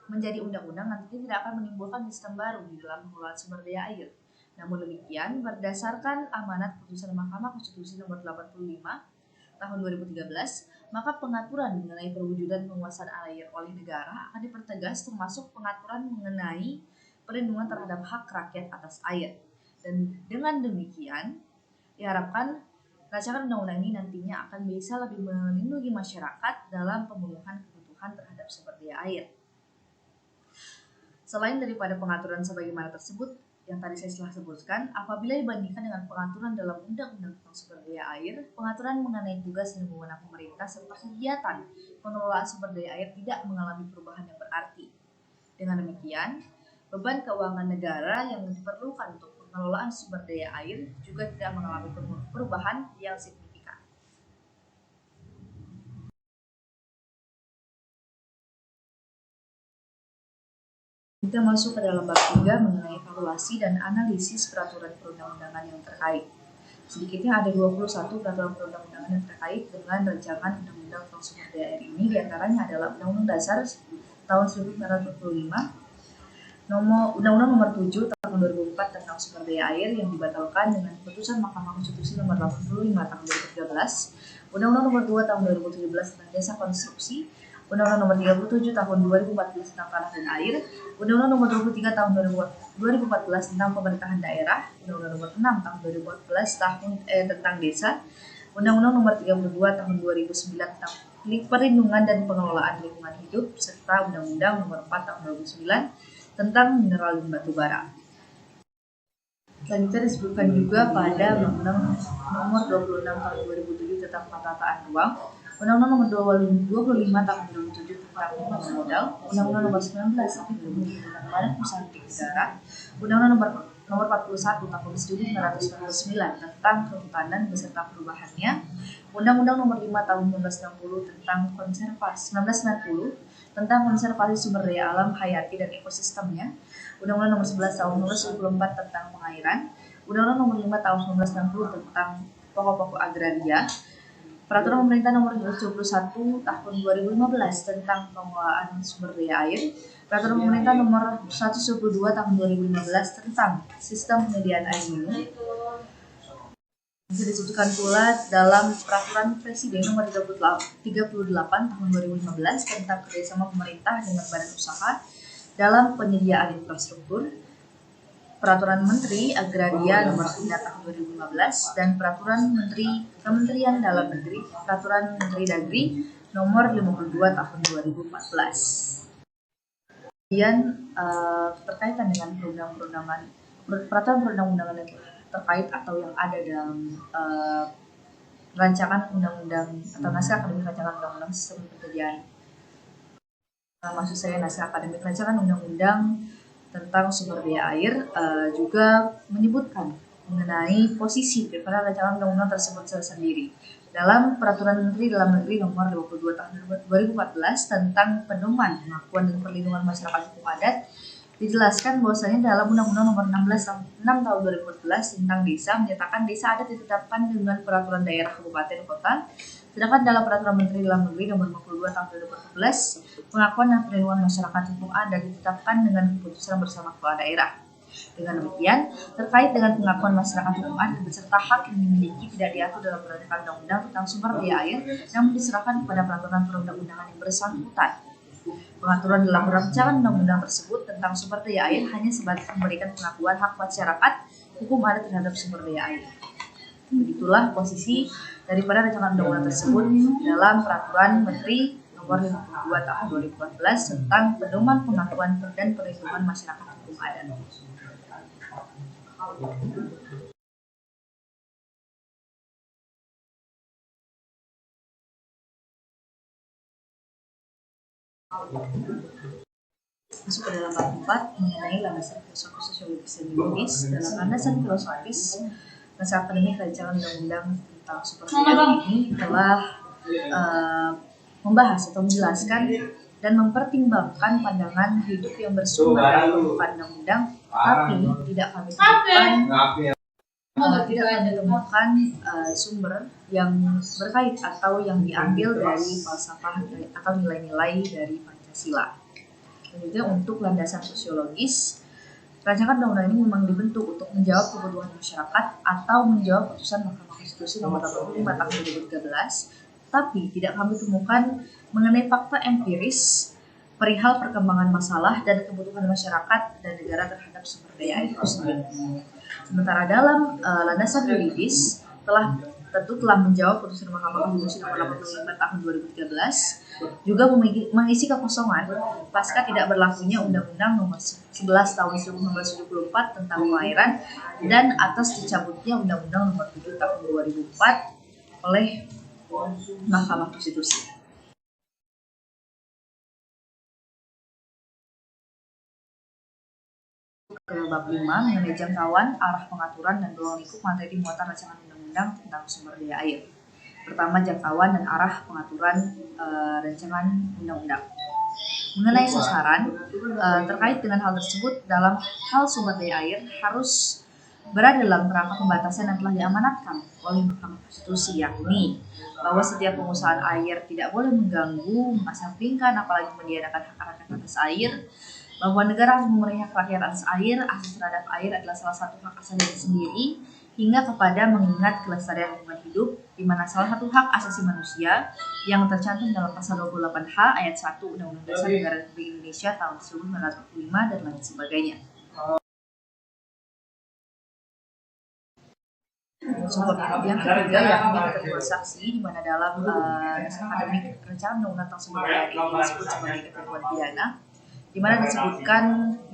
menjadi undang-undang nantinya tidak akan menimbulkan sistem baru di dalam pengelolaan sumber daya air. Namun demikian, berdasarkan amanat putusan Mahkamah Konstitusi nomor 85 tahun 2013, maka pengaturan mengenai perwujudan penguasaan air oleh negara akan dipertegas, termasuk pengaturan mengenai perlindungan terhadap hak rakyat atas air. Dan dengan demikian, diharapkan rancangan undang-undang ini nantinya akan bisa lebih melindungi masyarakat dalam pemenuhan kebutuhan terhadap sumber daya air. Selain daripada pengaturan sebagaimana tersebut yang tadi saya telah sebutkan, apabila dibandingkan dengan pengaturan dalam Undang-Undang tentang Sumber Daya Air, pengaturan mengenai tugas dan wewenang pemerintah serta kegiatan pengelolaan sumber daya air tidak mengalami perubahan yang berarti. Dengan demikian, beban keuangan negara yang diperlukan untuk pengelolaan sumber daya air juga tidak mengalami perubahan yang signifikan. Kita masuk ke dalam bab 3 mengenai evaluasi dan analisis peraturan perundang-undangan yang terkait. Sedikitnya ada 21 peraturan perundang-undangan yang terkait dengan rancangan undang-undang tentang sumber daya air ini. Di antaranya adalah Undang-Undang Dasar tahun 1945, Undang-Undang nomor 7 tahun 2004 tentang sumber daya air yang dibatalkan dengan putusan Mahkamah Konstitusi nomor 85 tahun 2013, Undang-Undang nomor 2 tahun 2017 tentang Desa Konstruksi, Undang-Undang nomor 37 tahun 2014 tentang tanah dan air, Undang-Undang nomor 23 tahun 2014 tentang pemerintahan daerah, Undang-Undang nomor 6 tahun 2014 tentang desa, Undang-Undang Nomor 32 Tahun 2009 tentang Perlindungan dan Pengelolaan Lingkungan Hidup, serta Undang-Undang Nomor 4 Tahun 2009 tentang Mineral dan Batu Bara. Selanjutnya disebutkan juga pada Undang-Undang Nomor 26 Tahun 2007 tentang Penataan Ruang, Undang-Undang Nomor 25 Tahun 2007 tentang Penanaman Modal, Undang-Undang Nomor 19 Tahun 2007 tentang Badan Usaha Milik Negara, Undang-Undang Nomor 41 Tahun 1999 tentang Kehutanan beserta perubahannya, Undang-Undang Nomor 5 Tahun 1960 tentang konservasi sumber daya alam hayati dan ekosistemnya, Undang-Undang Nomor 11 Tahun 1994 tentang pengairan, Undang-Undang Nomor 5 Tahun 1960 tentang pokok-pokok agraria, Peraturan Pemerintah Nomor 271 Tahun 2015 tentang pengelolaan sumber daya air, Peraturan Pemerintah Nomor 122 Tahun 2015 tentang sistem penyediaan air minum. Bisa disebutkan pula dalam Peraturan Presiden Nomor 38 Tahun 2015 tentang kerjasama pemerintah dengan badan usaha dalam penyediaan infrastruktur, Peraturan Menteri Agraria Nomor 3 Tahun 2015 dan Peraturan Menteri Kementerian Dalam Negeri, Peraturan Menteri Dagri Nomor 52 Tahun 2014. Kemudian berkaitan dengan peraturan perundang-undangan yang terkait atau yang ada dalam rancangan undang-undang atau naskah akademik rancangan undang-undang sistem penyediaan. Maksud saya naskah akademik rancangan undang-undang tentang sumber daya air juga menyebutkan mengenai posisi daripada rancangan undang-undang tersebut sendiri. Dalam Peraturan Menteri Dalam Negeri Nomor 52 Tahun 2014 tentang pedoman pengakuan dan perlindungan masyarakat hukum adat, dijelaskan bahwasanya dalam Undang-Undang Nomor 6 Tahun 2014 tentang desa menyatakan desa adat ditetapkan dengan peraturan daerah kabupaten kota. Sedangkan dalam Peraturan Menteri Dalam Negeri Nomor 52 Tahun 2014, pengakuan dan perlindungan masyarakat hukum adat ditetapkan dengan keputusan bersama kepala daerah. Dengan demikian, terkait dengan pengakuan masyarakat hukum adat beserta hak yang dimiliki tidak diatur dalam rancangan undang-undang tentang sumber daya air, namun diserahkan kepada peraturan perundang-undangan yang bersangkutan. Pengaturan dalam rancangan undang-undang tersebut tentang sumber daya air hanya sebatas memberikan pengakuan hak masyarakat hukum adat terhadap sumber daya air. Begitulah posisi daripada rancangan undang-undang tersebut dalam Peraturan Menteri Nomor 52 Tahun 2014 tentang pedoman pengakuan dan perlindungan masyarakat hukum adat. Masuk ke dalam bab 4 mengenai landasan filosofis sosiologis dan biologis. Dalam landasan filosofis, naskah akademik rancangan undang-undang tentang sumber daya air ini telah membahas atau menjelaskan dan mempertimbangkan pandangan hidup yang bersumber dari pembukaan undang-undang, tapi tidak kami temukan sumber yang berkait atau yang diambil dari falsafah atau nilai-nilai dari Pancasila. Kemudian untuk landasan sosiologis, rancangan undang-undang ini memang dibentuk untuk menjawab kebutuhan masyarakat atau menjawab putusan Mahkamah Konstitusi Nomor 85 Tahun 2013, tapi tidak kami temukan mengenai fakta empiris perihal perkembangan masalah dan kebutuhan masyarakat dan negara terhadap sumber daya air itu sendiri. Sementara dalam landasan yuridis telah menjawab putusan Mahkamah Konstitusi Nomor 85 Tahun 2013, juga mengisi kekosongan pasca tidak berlakunya Undang-Undang Nomor 11 Tahun 1974 tentang pengairan dan atas dicabutnya Undang-Undang Nomor 7 Tahun 2004 oleh Mahkamah Konstitusi. Ke bab 5 mengenai jangkauan, arah pengaturan, dan ruang lingkup materi muatan rancangan undang-undang tentang sumber daya air. Pertama, jangkauan dan arah pengaturan rancangan undang-undang. Mengenai sasaran, terkait dengan hal tersebut, dalam hal sumber daya air harus berada dalam kerangka pembatasan yang telah diamanatkan oleh Mahkamah Konstitusi, yakni bahwa setiap pengusahaan air tidak boleh mengganggu, mengesampingkan, apalagi meniadakan hak rakyat atas air, bahwa negara harus memenuhi hak rakyat atas air, akses terhadap air adalah salah satu hak asasi sendiri, hingga kepada mengingat kelestarian lingkungan hidup, di mana salah satu hak asasi manusia yang tercantum dalam pasal 28H ayat 1 Undang-Undang Dasar Negara Republik Indonesia tahun 1945 dan lain sebagainya. Yang ketiga yakni ketentuan saksi, di mana dalam naskah akademik rancangan undang-undang tentang sumber daya air ini disebut sebagai ketentuan pidana, di mana disebutkan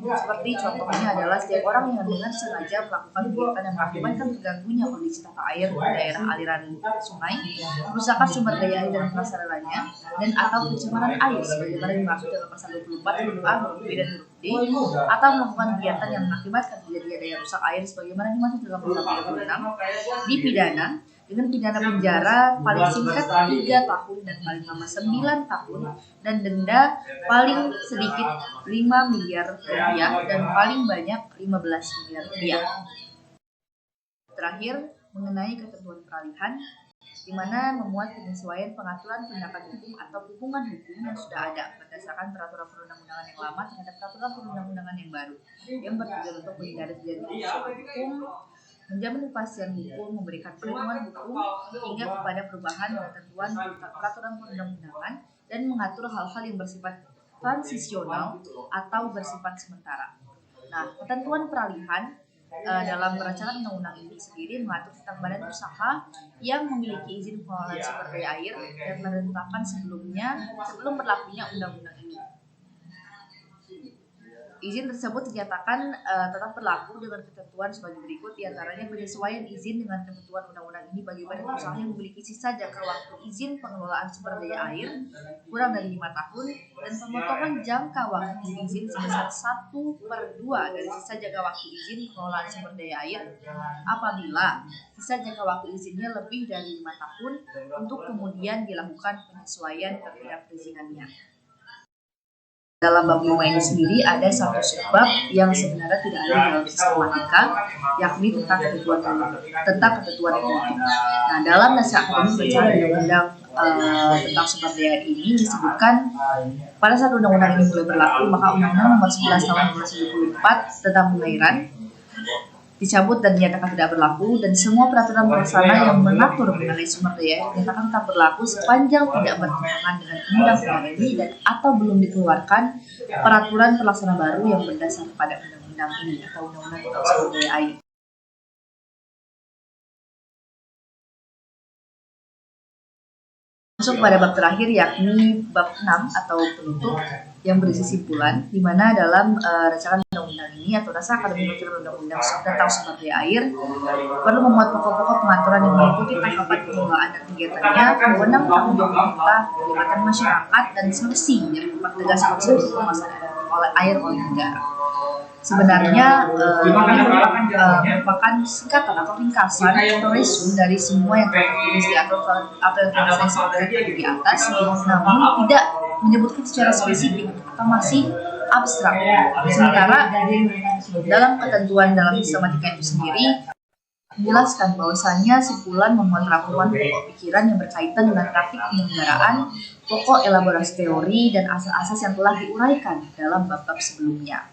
seperti contohnya adalah setiap orang yang dengan sengaja melakukan kegiatan yang mengakibatkan terganggunya kondisi tata air di daerah aliran sungai, kerusakan sumber daya air dan prasarana, dan atau pencemaran air sebagaimana dimaksud dalam pasal 24 huruf A, huruf B, dan huruf D, atau melakukan kegiatan yang mengakibatkan terjadinya daya rusak air sebagaimana dimaksud dalam pasal 36, dipidana dengan pidana penjara paling singkat 3 tahun dan paling lama 9 tahun, dan denda paling sedikit 5 miliar rupiah dan paling banyak 15 miliar rupiah. Terakhir, mengenai ketentuan peralihan, di mana memuat penyesuaian pengaturan tindakan hukum atau hubungan hukum yang sudah ada berdasarkan peraturan perundang-undangan yang lama terhadap peraturan perundang-undangan yang baru, yang bertujuan untuk menghindari terjadinya kerusakan hukum, menjamin kepastian hukum, memberikan perlindungan hukum, hingga kepada perubahan ketentuan peraturan perundang-undangan, dan mengatur hal-hal yang bersifat transisional atau bersifat sementara. Nah, ketentuan peralihan dalam rancangan undang-undang ini sendiri mengatur tentang badan usaha yang memiliki izin pengelolaan sumber daya air dan menetapkan sebelum berlakunya undang-undang ini. Izin tersebut dinyatakan tetap berlaku dengan ketentuan sebagai berikut, diantaranya penyesuaian izin dengan ketentuan undang-undang ini bagi badan usaha yang memiliki sisa jangka waktu izin pengelolaan sumber daya air kurang dari 5 tahun, dan pemotongan jangka waktu izin sebesar 1/2 dari sisa jangka waktu izin pengelolaan sumber daya air apabila sisa jangka waktu izinnya lebih dari 5 tahun, untuk kemudian dilakukan penyesuaian terhadap perizinannya. Dalam bab 5 ini sendiri ada satu subbab yang sebenarnya tidak ada dalam sistematika, yakni tentang ketentuan penutup. Nah, dalam naskah akademik rancangan undang-undang tentang sumber daya ini disebutkan pada saat undang-undang ini mulai berlaku, maka Undang-Undang Nomor 11 Tahun 1974 tentang pengairan dicabut dan dinyatakan tidak berlaku, dan semua peraturan pelaksana yang mengatur mengenai sumber daya dinyatakan tetap berlaku sepanjang tidak bertentangan dengan undang-undang ini dan atau belum dikeluarkan peraturan pelaksana baru yang berdasar pada undang-undang ini atau undang-undang tentang sumber daya air. Masuk pada bab terakhir, yakni bab 6 atau penutup yang berisi simpulan, di mana dalam rancangan undang-undang ini atau naskah akademik rancangan undang-undang tentang sumber daya air perlu memuat pokok-pokok pengaturan yang meliputi tahapan pengelolaan dan kegiatannya, wewenang tanggung jawab pemerintah, pelibatan masyarakat, dan sanksi yang berupa tegas konsep penguasaan air oleh negara. Sebenarnya ini merupakan singkatan atau ringkasan atau resume dari semua yang tertulis di atau yang telah saya sebutkan di atas, namun tidak menyebutkan secara spesifik atau masih abstrak. Sementara dalam ketentuan dalam sistematika itu sendiri menjelaskan bahwasannya simpulan memuat rangkuman pokok pikiran yang berkaitan dengan praktik penyelenggaraan, pokok elaborasi teori, dan asas-asas yang telah diuraikan dalam bab-bab sebelumnya.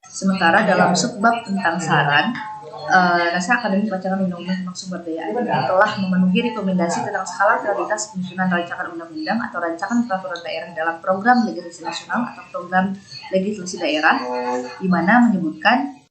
Sementara dalam subbab tentang saran, naskah akademik rancangan undang-undang tentang sumber daya air telah memenuhi rekomendasi tentang skala prioritas penyusunan rancangan undang-undang atau rancangan peraturan daerah dalam program legislasi nasional atau program legislasi daerah, di mana menyebutkan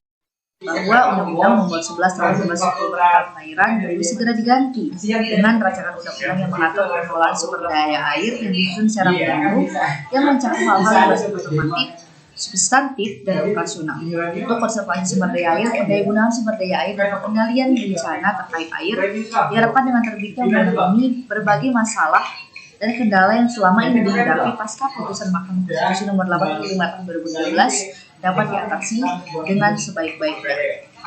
bahwa Undang-Undang Nomor 11 Tahun 2010 tentang pengairan perlu segera diganti dengan rancangan undang-undang yang mengatur pengelolaan sumber daya air yang disusun secara menyeluruh, yang mencakup hal-hal yang bersifat normatif, substantif, dan operasional untuk konservasi sumber daya air, pendaya gunaan sumber daya air, dan pengendalian bencana terkait air. Diharapkan dengan terbitnya undang-undang ini, berbagai masalah dan kendala yang selama ini dihadapi pasca putusan Mahkamah Konstitusi Nomor 85 Tahun 2013 dapat diatasi dengan sebaik-baiknya.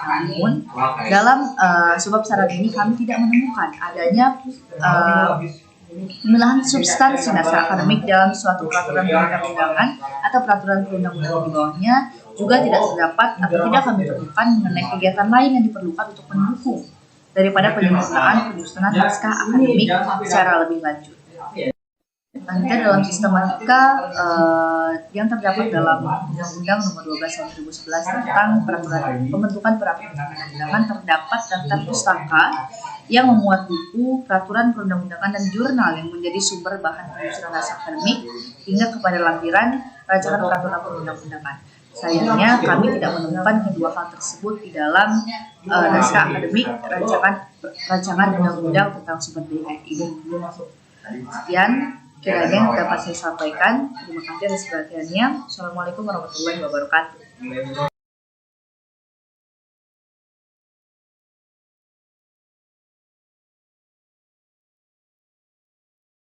Namun, dalam subbab saran ini kami tidak menemukan adanya pemilahan substansi naskah akademik dalam suatu peraturan perundang-undangan atau peraturan perundang-undangan di bawahnya. Juga tidak terdapat atau tidak kami temukan mengenai kegiatan lain yang diperlukan untuk mendukung daripada penyempurnaan penyusunan naskah akademik secara lebih lanjut. Nanti dalam sistematika yang terdapat dalam Undang-Undang Nomor 12 Tahun 2011 tentang pembentukan peraturan perundang-undangan terdapat daftar pustaka yang memuat buku, peraturan perundang-undangan, dan jurnal yang menjadi sumber bahan penyusunan naskah akademik hingga kepada lampiran rancangan peraturan perundang-undangan. Sayangnya kami tidak menemukan kedua hal tersebut di dalam naskah akademik rancangan undang-undang tentang sumber daya air ini. Sekian kiranya yang dapat saya sampaikan. Terima kasih atas perhatiannya. Assalamualaikum warahmatullahi wabarakatuh.